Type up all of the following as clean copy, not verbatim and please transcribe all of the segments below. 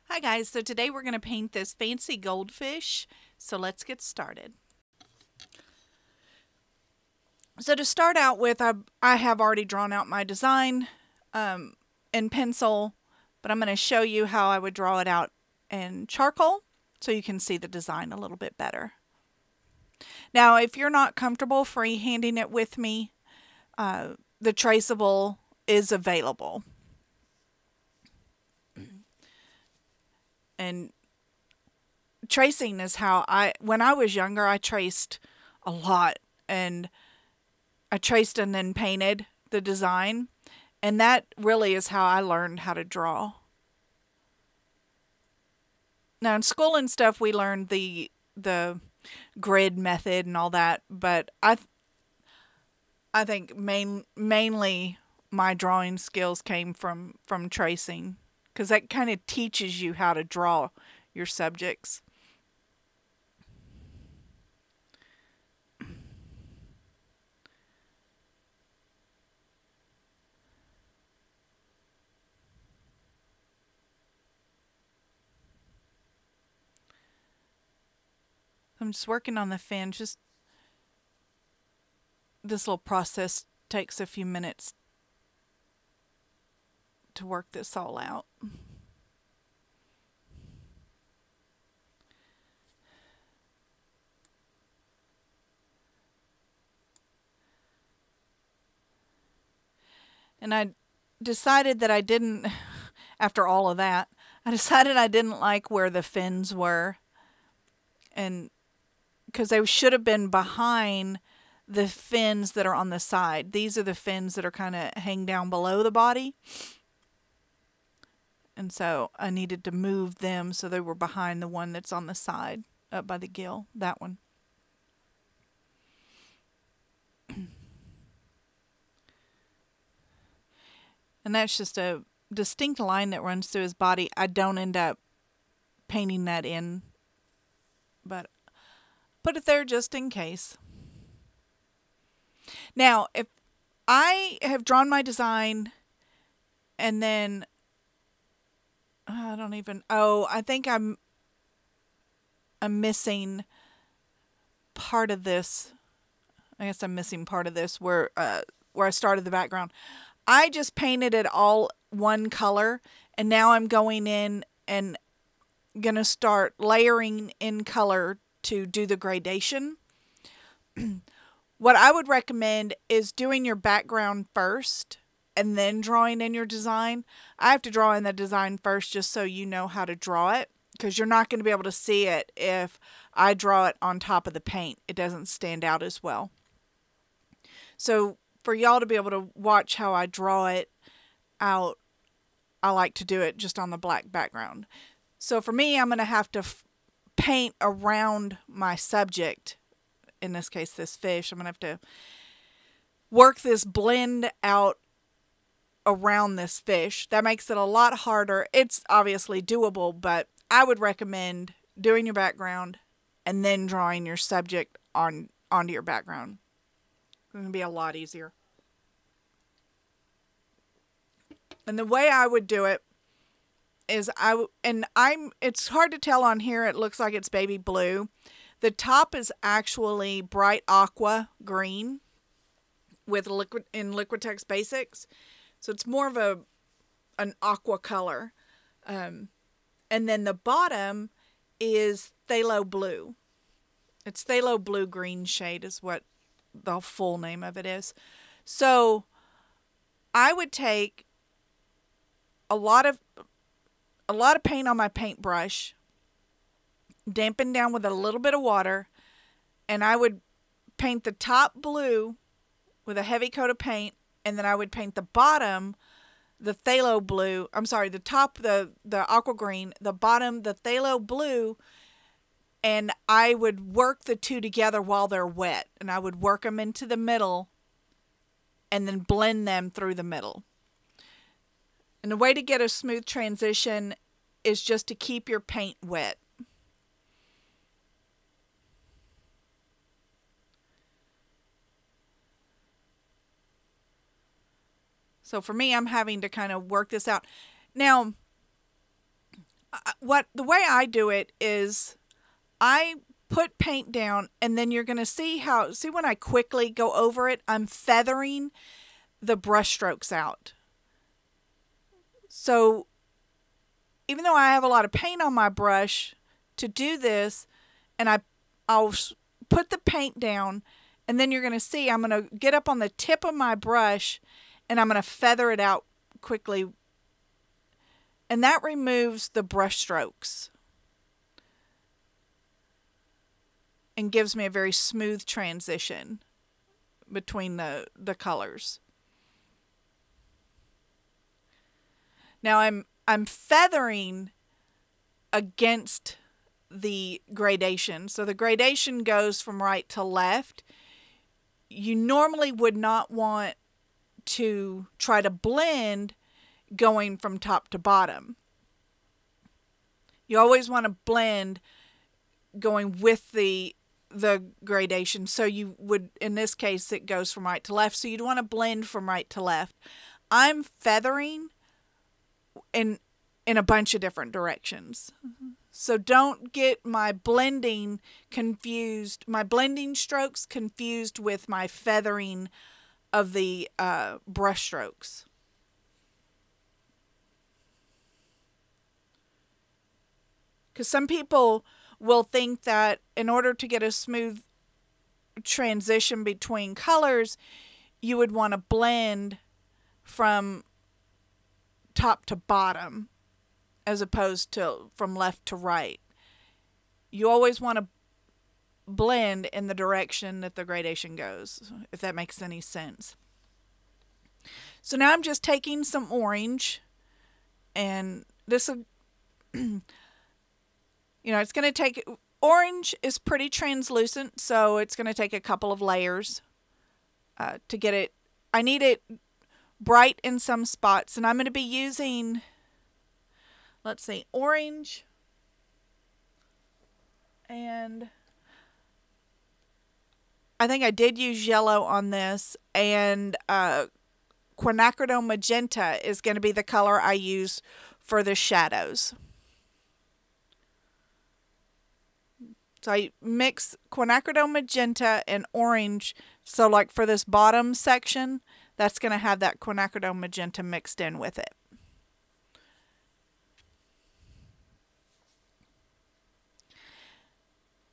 Hi guys, so today we're going to paint this fancy goldfish, so let's get started. So to start out with, I have already drawn out my design in pencil, but I'm going to show you how I would draw it out in charcoal so you can see the design a little bit better. Now if you're not comfortable freehanding it with me, the traceable is available. And tracing is how when I was younger, I traced a lot, and I traced and then painted the design, and that really is how I learned how to draw. Now in school and stuff, we learned the grid method and all that, but I think mainly my drawing skills came from tracing, because that kind of teaches you how to draw your subjects. I'm just working on the fin. Just this little process takes a few minutes to work this all out. And I decided that I didn't, after all of that, I decided I didn't like where the fins were, and because they should have been behind the fins that are on the side. These are the fins that are kind of hang down below the body. And so I needed to move them so they were behind the one that's on the side, up by the gill, that one. And that's just a distinct line that runs through his body. I don't end up painting that in, but put it there just in case. Now, if I have drawn my design and then I think I'm missing part of this. I guess I'm missing part of this where I started the background. I just painted it all one color, and now I'm going in and gonna start layering in color to do the gradation. What I would recommend is doing your background first and then drawing in your design. I have to draw in the design first just so you know how to draw it, because you're not going to be able to see it if I draw it on top of the paint. It doesn't stand out as well. So for y'all to be able to watch how I draw it out, I like to do it just on the black background. So for me, I'm going to have to paint around my subject. In this case, this fish. I'm going to have to work this blend out around this fish. That makes it a lot harder. It's obviously doable, but I would recommend doing your background and then drawing your subject onto your background. It's going to be a lot easier. And the way I would do it is it's hard to tell on here. It looks like it's baby blue. The top is actually bright aqua green with Liquitex Basics. So it's more of an aqua color. And then the bottom is phthalo blue. It's phthalo blue green shade is what the full name of it is. So I would take a lot of paint on my paintbrush, dampen down with a little bit of water, and I would paint the top blue with a heavy coat of paint, and then I would paint the bottom the phthalo blue. I'm sorry, the top the aqua green, the bottom the phthalo blue, and I would work the two together while they're wet, and I would work them into the middle and then blend them through the middle. And the way to get a smooth transition is just to keep your paint wet. So for me, I'm having to kind of work this out. Now, the way I do it is I put paint down, and then you're going to see when I quickly go over it, I'm feathering the brush strokes out. So even though I have a lot of paint on my brush to do this, and I'll put the paint down, and then you're going to see I'm going to get up on the tip of my brush and I'm going to feather it out quickly. And that removes the brush strokes and gives me a very smooth transition between the colors. Now I'm feathering against the gradation. So the gradation goes from right to left. You normally would not want to try to blend going from top to bottom. You always want to blend going with the gradation. So you would, in this case, it goes from right to left. So you'd want to blend from right to left. I'm feathering in a bunch of different directions. So don't get my blending confused, my blending strokes confused with my feathering of the brush strokes. Because some people will think that in order to get a smooth transition between colors, you would want to blend from top to bottom as opposed to from left to right. You always want to blend in the direction that the gradation goes, if that makes any sense. So now I'm just taking some orange, and this will, it's going to take, orange is pretty translucent, so it's going to take a couple of layers to get it. I need it bright in some spots, and I'm going to be using, let's see, orange, and I think I did use yellow on this, and quinacridone magenta is going to be the color I use for the shadows. So I mix quinacridone magenta and orange, so like for this bottom section, that's going to have that quinacridone magenta mixed in with it.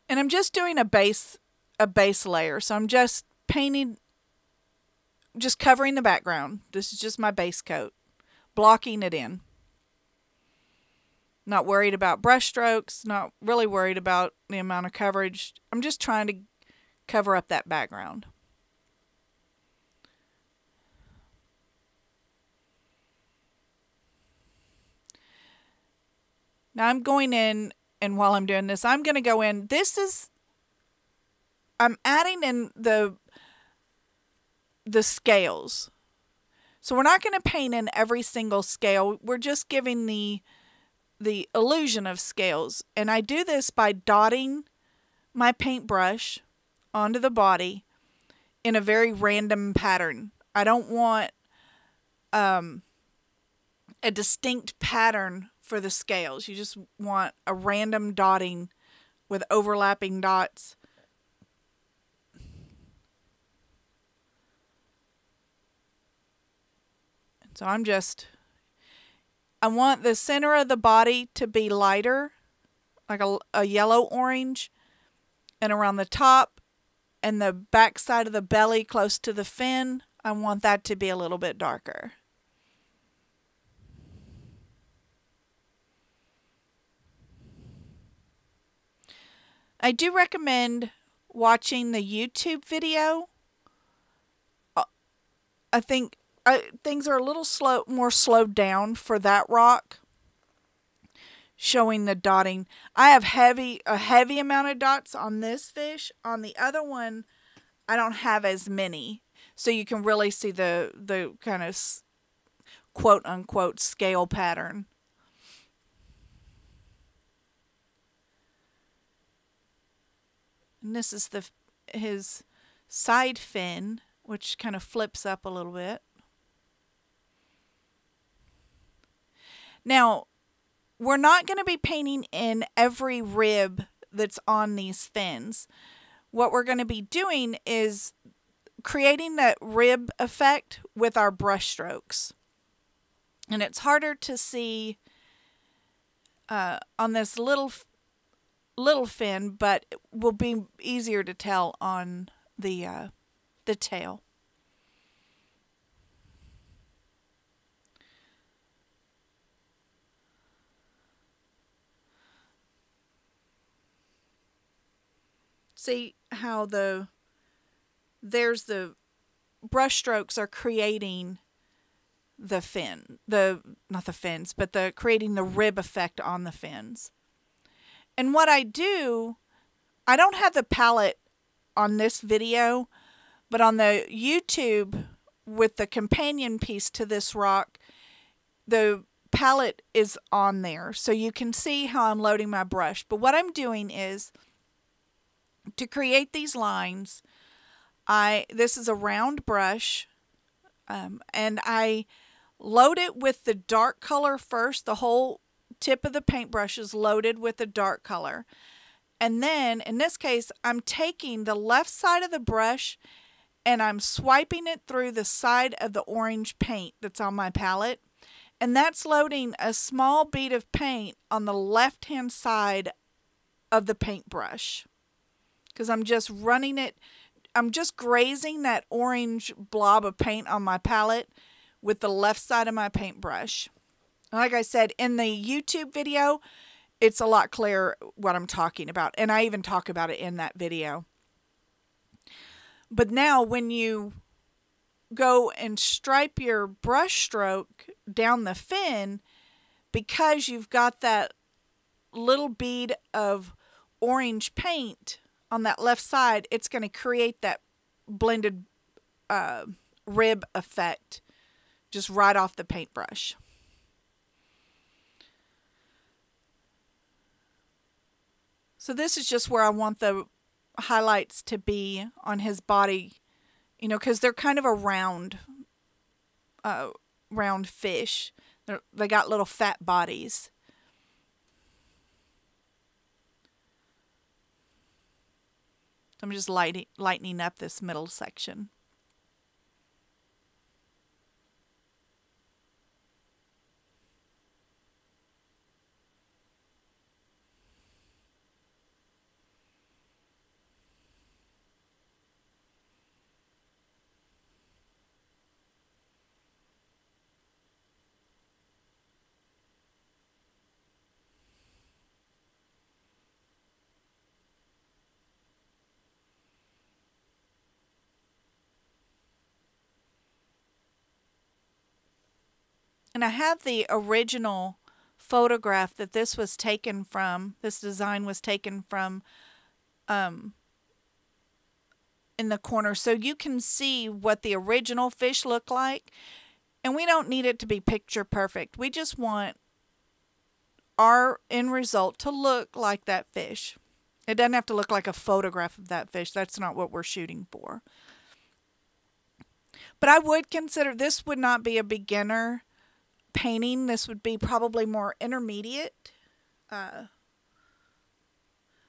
And I'm just doing a base layer. So I'm just painting, just covering the background. This is just my base coat, blocking it in. Not worried about brush strokes, not really worried about the amount of coverage. I'm just trying to cover up that background. Now I'm going in, and while I'm doing this, I'm going to go in. I'm adding in the scales. So we're not going to paint in every single scale. We're just giving the illusion of scales. And I do this by dotting my paintbrush onto the body in a very random pattern. I don't want a distinct pattern for the scales. You just want a random dotting with overlapping dots. So I want the center of the body to be lighter, like a yellow orange, and around the top and the back side of the belly close to the fin, I want that to be a little bit darker. I do recommend watching the YouTube video. I think things are a little more slowed down for that rock, showing the dotting. I have a heavy amount of dots on this fish. On the other one, I don't have as many, so you can really see the kind of quote unquote scale pattern. And this is his side fin, which kind of flips up a little bit. Now, we're not going to be painting in every rib that's on these fins. What we're going to be doing is creating that rib effect with our brush strokes. And it's harder to see on this little fin, but it will be easier to tell on the tail. See how there's the brush strokes are creating the fin, not the fins, but creating the rib effect on the fins. And what I do, I don't have the palette on this video, but on the YouTube with the companion piece to this rock, the palette is on there, so you can see how I'm loading my brush. But what I'm doing is, to create these lines, this is a round brush, and I load it with the dark color first. The whole tip of the paintbrush is loaded with the dark color. And then, in this case, I'm taking the left side of the brush and I'm swiping it through the side of the orange paint that's on my palette. And that's loading a small bead of paint on the left-hand side of the paintbrush. Because I'm just running it, I'm just grazing that orange blob of paint on my palette with the left side of my paintbrush. Like I said, in the YouTube video, it's a lot clearer what I'm talking about. And I even talk about it in that video. But now when you go and stripe your brush stroke down the fin, because you've got that little bead of orange paint on that left side, it's going to create that blended rib effect just right off the paintbrush. So this is just where I want the highlights to be on his body, you know, because they're kind of a round fish. They got little fat bodies. I'm just lightening up this middle section. And I have the original photograph that this was taken from, this design was taken from in the corner, so you can see what the original fish looked like. And we don't need it to be picture perfect. We just want our end result to look like that fish. It doesn't have to look like a photograph of that fish. That's not what we're shooting for. But I would consider this would not be a beginner painting. This would be probably more intermediate.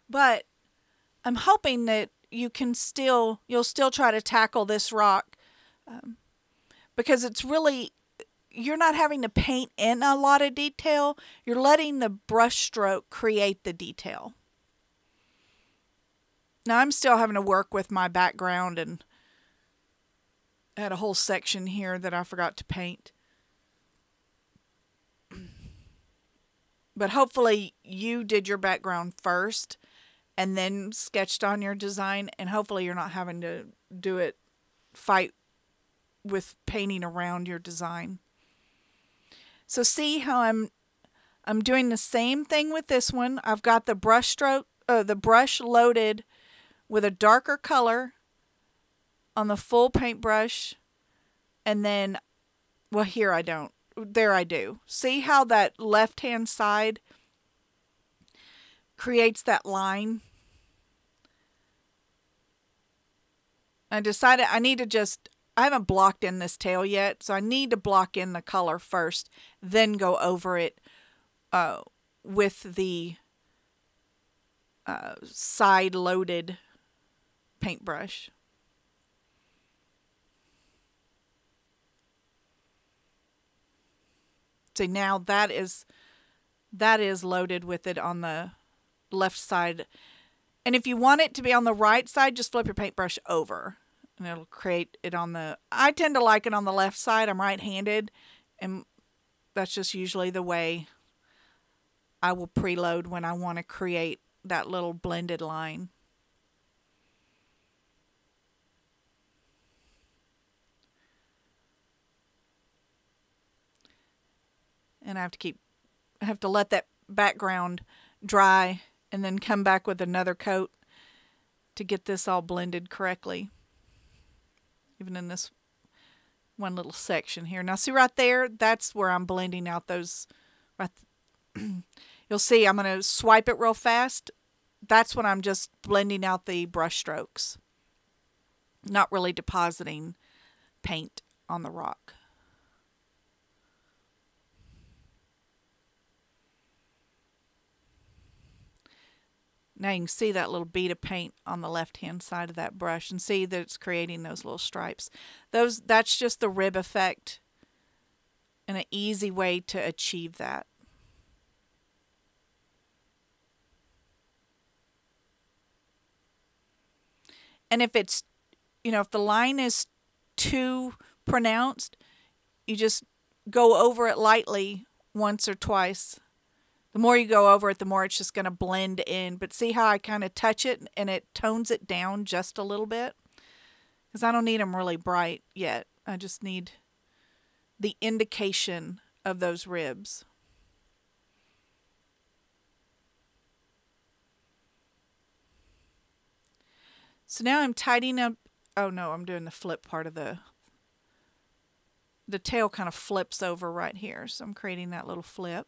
But I'm hoping that you'll still try to tackle this rock because it's really, you're not having to paint in a lot of detail. You're letting the brush stroke create the detail. Now I'm still having to work with my background, and I had a whole section here that I forgot to paint. But hopefully you did your background first and then sketched on your design, and hopefully you're not having to fight with painting around your design. So see how I'm doing the same thing with this one. I've got the brush loaded with a darker color on the full paintbrush, and then, well, here I don't. There I do. See how that left-hand side creates that line? I decided I haven't blocked in this tail yet, so I need to block in the color first, then go over it with the side-loaded paintbrush. See, now that is loaded with it on the left side. And if you want it to be on the right side, just flip your paintbrush over and it'll create it on the... I tend to like it on the left side. I'm right-handed, and that's just usually the way I will preload when I want to create that little blended line. And I have to let that background dry and then come back with another coat to get this all blended correctly. Even in this one little section here. Now see right there, that's where I'm blending out those. You'll see I'm going to swipe it real fast. That's when I'm just blending out the brush strokes. Not really depositing paint on the rock. Now you can see that little bead of paint on the left-hand side of that brush and see that it's creating those little stripes. That's just the rib effect and an easy way to achieve that. And if it's, if the line is too pronounced, you just go over it lightly once or twice. The more you go over it, the more it's just going to blend in. But see how I kind of touch it and it tones it down just a little bit? Because I don't need them really bright yet. I just need the indication of those ribs. So now I'm tidying up. Oh no, I'm doing the flip part of the tail kind of flips over right here. So I'm creating that little flip.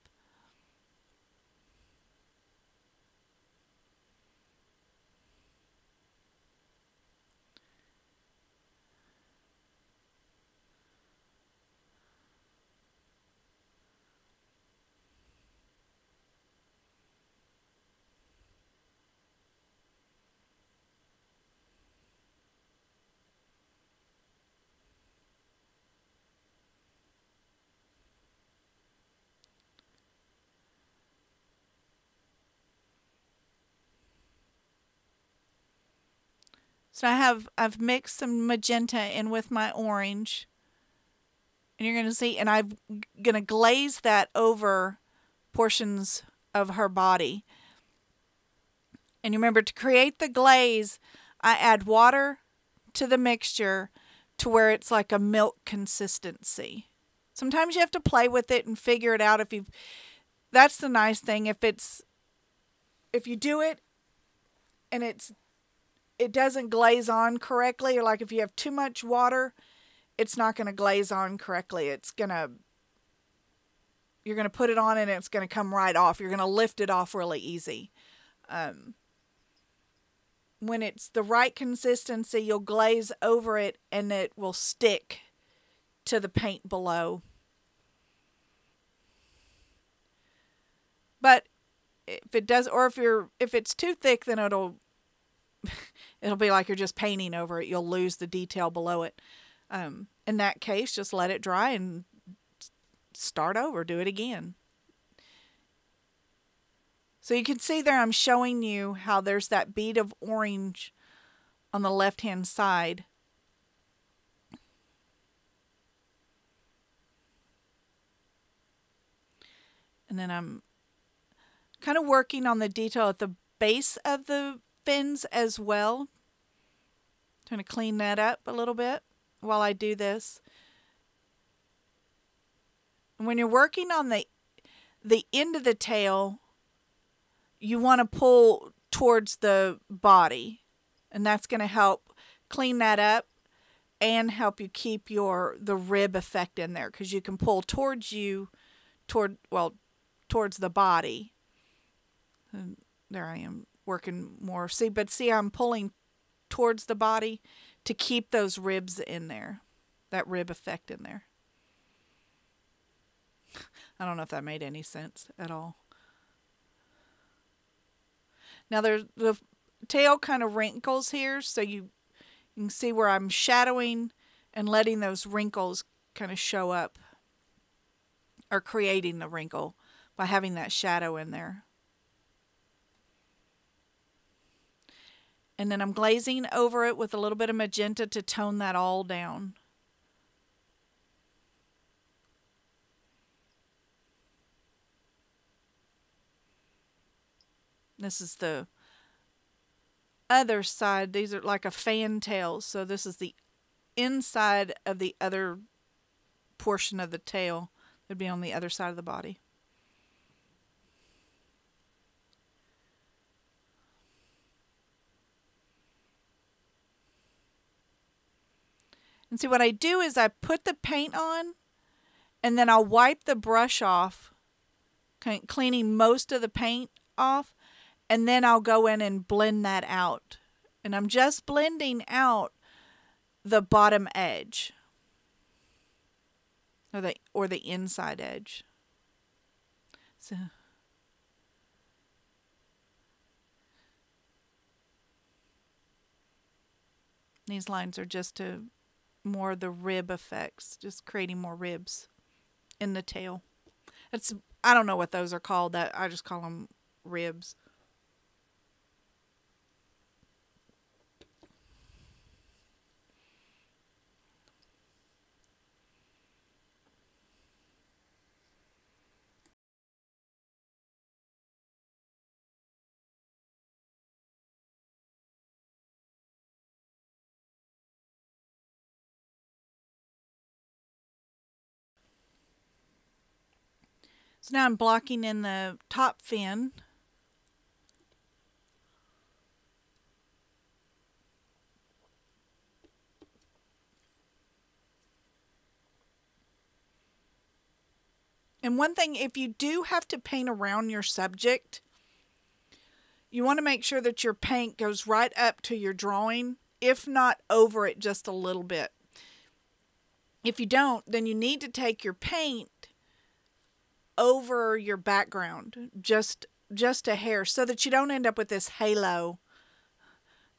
So I've mixed some magenta in with my orange. And you're going to see, and I'm going to glaze that over portions of her body. And you remember, to create the glaze, I add water to the mixture to where it's like a milk consistency. Sometimes you have to play with it and figure it out. That's the nice thing. If you do it and it doesn't glaze on correctly, or like if you have too much water, it's not going to glaze on correctly. You're going to put it on and it's going to come right off. You're going to lift it off really easy. When it's the right consistency, you'll glaze over it and it will stick to the paint below. But if it does, or if it's too thick, then it'll be like you're just painting over it. You'll lose the detail below it. In that case, just let it dry and start over. Do it again. So you can see there I'm showing you how there's that bead of orange on the left-hand side. And then I'm kind of working on the detail at the base of the fins as well. Trying to clean that up a little bit while I do this. And when you're working on the end of the tail, you want to pull towards the body, and that's going to help clean that up and help you keep the rib effect in there, because you can pull towards the body. And there I am working more. See, I'm pulling towards the body to keep those ribs in there, that rib effect in there. I don't know if that made any sense at all. Now there's the tail kind of wrinkles here, so you can see where I'm shadowing and letting those wrinkles kind of show up, or creating the wrinkle by having that shadow in there. And then I'm glazing over it with a little bit of magenta to tone that all down. This is the other side. These are like a fantail, so this is the inside of the other portion of the tail. It'd be on the other side of the body. And see, what I do is I put the paint on, and then I'll wipe the brush off, cleaning most of the paint off, and then I'll go in and blend that out. And I'm just blending out the bottom edge, or the inside edge. So these lines are just to more the rib effects, just creating more ribs in the tail. I don't know what those are called. That I just call them ribs. So now I'm blocking in the top fin. And one thing, if you do have to paint around your subject, you want to make sure that your paint goes right up to your drawing, if not over it just a little bit. If you don't, then you need to take your paint over your background, just a hair, so that you don't end up with this halo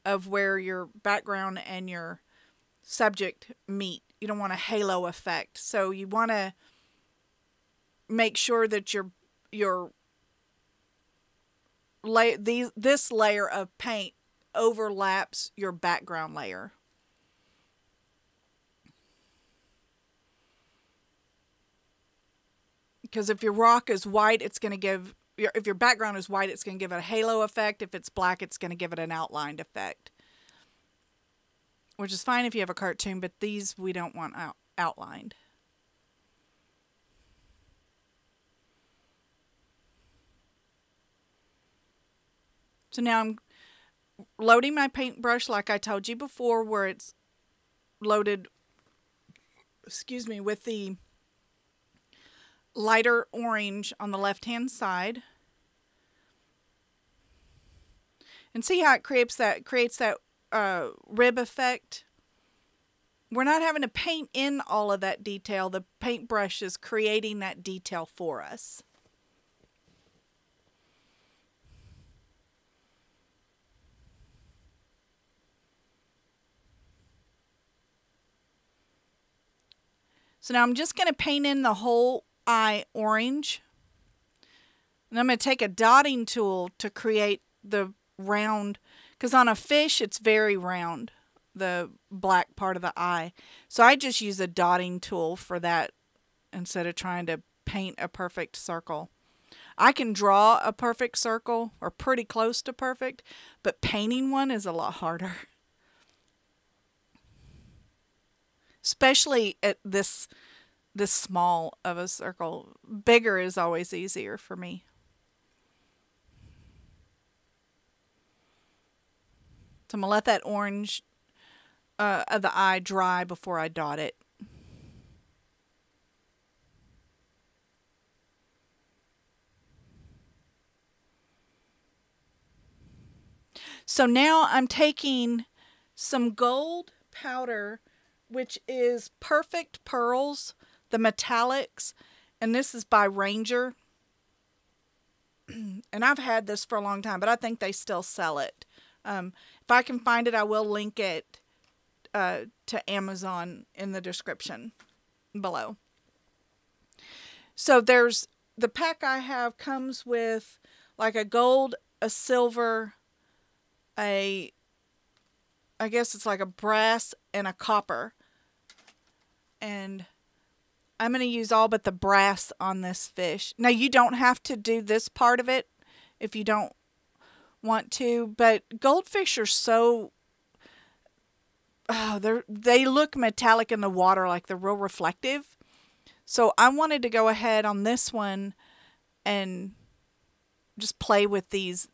of where your background and your subject meet. You don't want a halo effect. So you want to make sure that this layer of paint overlaps your background layer. Because if your rock is white, it's going to give, if your background is white, it's going to give it a halo effect. If it's black, it's going to give it an outlined effect. Which is fine if you have a cartoon, but these we don't want outlined. So now I'm loading my paintbrush like I told you before, where it's loaded, with the lighter orange on the left hand side. And see how it creates that rib effect? We're not having to paint in all of that detail. The paintbrush is creating that detail for us. So now I'm just going to paint in the whole eye orange. And I'm going to take a dotting tool to create the round, because on a fish it's very round, the black part of the eye. So I just use a dotting tool for that instead of trying to paint a perfect circle. I can draw a perfect circle, or pretty close to perfect, but painting one is a lot harder. Especially at this small of a circle. Bigger is always easier for me. So I'm going to let that orange of the eye dry before I dot it. So now I'm taking some gold powder, which is Perfect Pearls, the metallics, and this is by Ranger. And I've had this for a long time, but I think they still sell it. If I can find it, I will link it to Amazon in the description below. So there's the pack I have comes with like a gold, a silver, I guess it's like a brass and a copper. And I'm going to use all but the brass on this fish. Now you don't have to do this part of it if you don't want to, but goldfish are so, they look metallic in the water, like they're real reflective. So I wanted to go ahead on this one and just play with these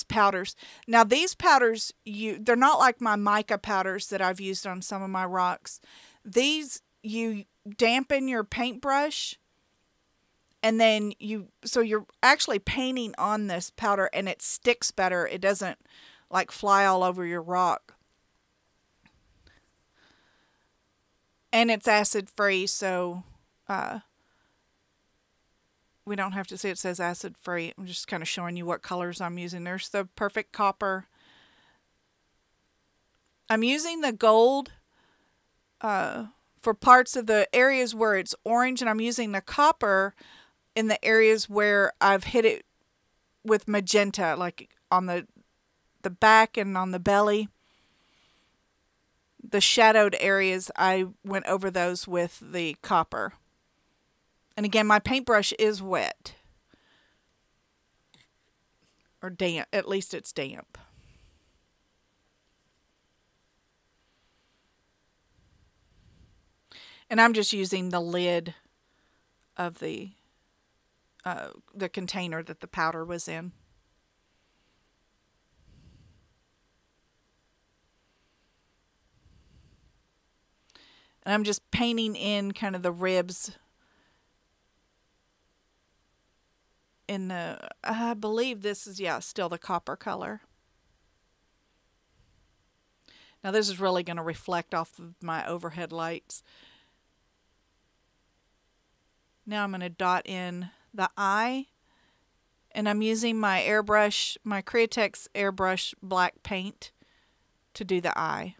powders. Now these powders, they're not like my mica powders that I've used on some of my rocks. These, you dampen your paintbrush, and then so you're actually painting on this powder, and it sticks better. It doesn't like fly all over your rock. And it's acid free, so we don't have to see it says acid free. I'm just kind of showing you what colors I'm using. There's the perfect copper. I'm using the gold for parts of the areas where it's orange, and I'm using the copper in the areas where I've hit it with magenta, like on the back and on the belly. The shadowed areas, I went over those with the copper. And again, my paintbrush is wet. Or damp. At least it's damp. And I'm just using the lid of the container that the powder was in. And I'm just painting in kind of the ribs in the, I believe this is, yeah, still the copper color. Now this is really going to reflect off of my overhead lights. Now I'm going to dot in the eye, and I'm using my airbrush, my Liquitex Airbrush black paint to do the eye.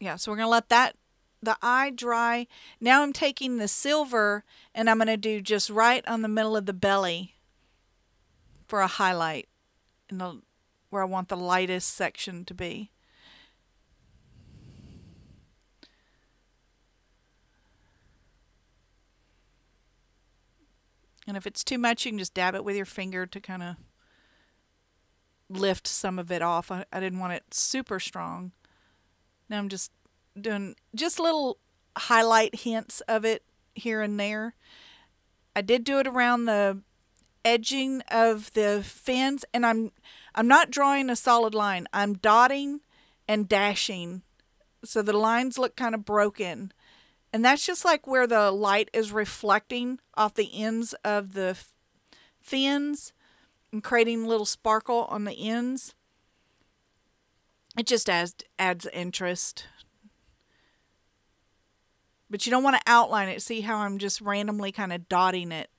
Yeah, so we're going to let the eye dry. Now I'm taking the silver, and I'm going to do just right on the middle of the belly for a highlight in the where I want the lightest section to be. And if it's too much, you can just dab it with your finger to kind of lift some of it off. I didn't want it super strong. Now I'm just doing just little highlight hints of it here and there. I did do it around the edging of the fins, and I'm not drawing a solid line. I'm dotting and dashing so the lines look kind of broken. And that's just like where the light is reflecting off the ends of the fins and creating a little sparkle on the ends. It just adds interest. But you don't want to outline it. See how I'm just randomly kind of dotting it.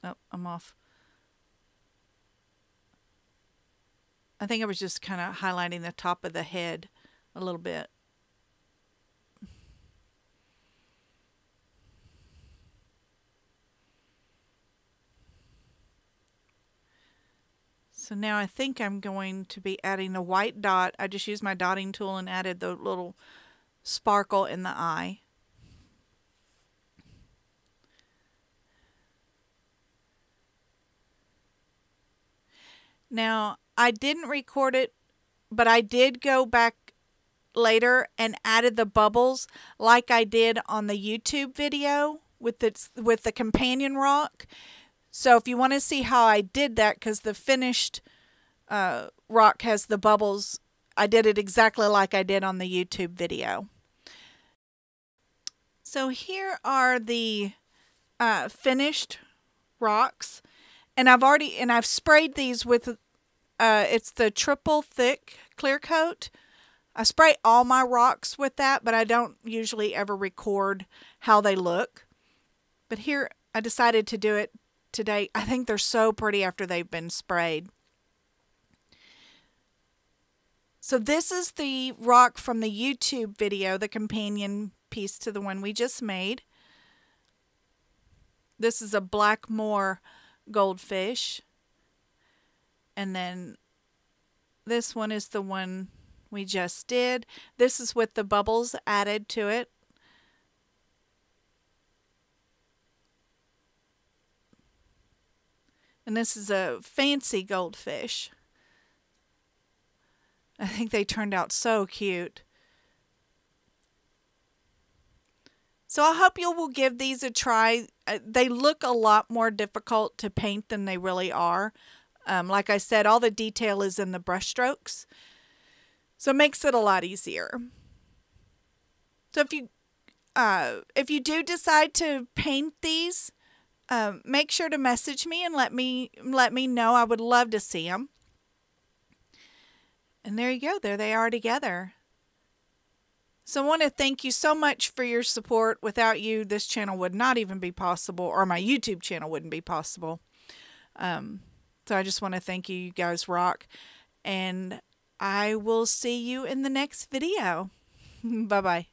Oh, I'm off. I think I was just kind of highlighting the top of the head a little bit. So now I think I'm going to be adding the white dot. I just used my dotting tool and added the little sparkle in the eye. Now, I didn't record it, but I did go back later and added the bubbles like I did on the YouTube video with the companion rock. So if you want to see how I did that, because the finished rock has the bubbles I did it exactly like I did on the YouTube video. So here are the finished rocks, and I've sprayed these with it's the triple thick clear coat. I spray all my rocks with that, but I don't usually ever record how they look. But here I decided to do it today. I think they're so pretty after they've been sprayed. So this is the rock from the YouTube video, the companion piece to the one we just made. This is a Blackmore goldfish. And then this one is the one we just did. This is with the bubbles added to it. And this is a fancy goldfish. I think they turned out so cute. So I hope you will give these a try. They look a lot more difficult to paint than they really are. Like I said, all the detail is in the brush strokes. So it makes it a lot easier. So if you do decide to paint these, make sure to message me and let me know. I would love to see them. And there you go. There they are together. So I want to thank you so much for your support. Without you, this channel would not even be possible, or my YouTube channel wouldn't be possible. So I just want to thank you. You guys rock. And I will see you in the next video. Bye-bye.